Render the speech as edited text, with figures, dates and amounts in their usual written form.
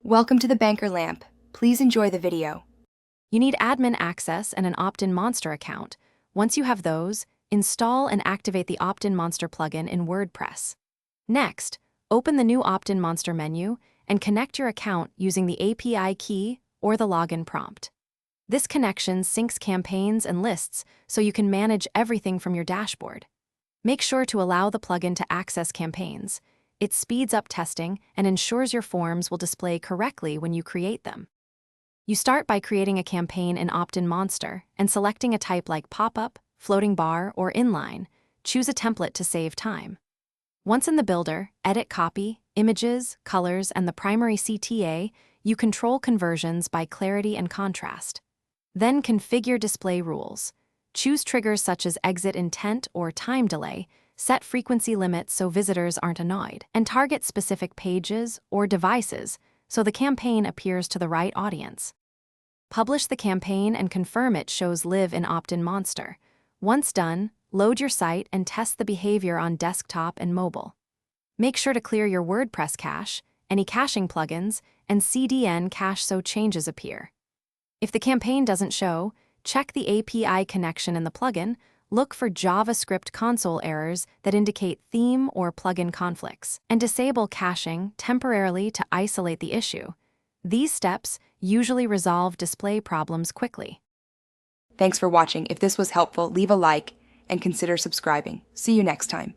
Welcome to the Banker Lamp. Please enjoy the video. You need admin access and an Optinmonster account. Once you have those, install and activate the Optinmonster plugin in WordPress. Next, open the new Optinmonster menu and connect your account using the API key or the login prompt. This connection syncs campaigns and lists so you can manage everything from your dashboard. Make sure to allow the plugin to access campaigns. It speeds up testing and ensures your forms will display correctly when you create them. You start by creating a campaign in Optinmonster and selecting a type like pop-up, floating bar, or inline. Choose a template to save time. Once in the builder, edit copy, images, colors, and the primary CTA. You control conversions by clarity and contrast. Then configure display rules. Choose triggers such as exit intent or time delay, set frequency limits so visitors aren't annoyed, and target specific pages or devices so the campaign appears to the right audience. Publish the campaign and confirm it shows live in Optinmonster. Once done, load your site and test the behavior on desktop and mobile. Make sure to clear your WordPress cache, any caching plugins, and CDN cache so changes appear. If the campaign doesn't show, check the API connection in the plugin. Look for JavaScript console errors that indicate theme or plugin conflicts, and disable caching temporarily to isolate the issue. These steps usually resolve display problems quickly. Thanks for watching. If this was helpful, leave a like and consider subscribing. See you next time.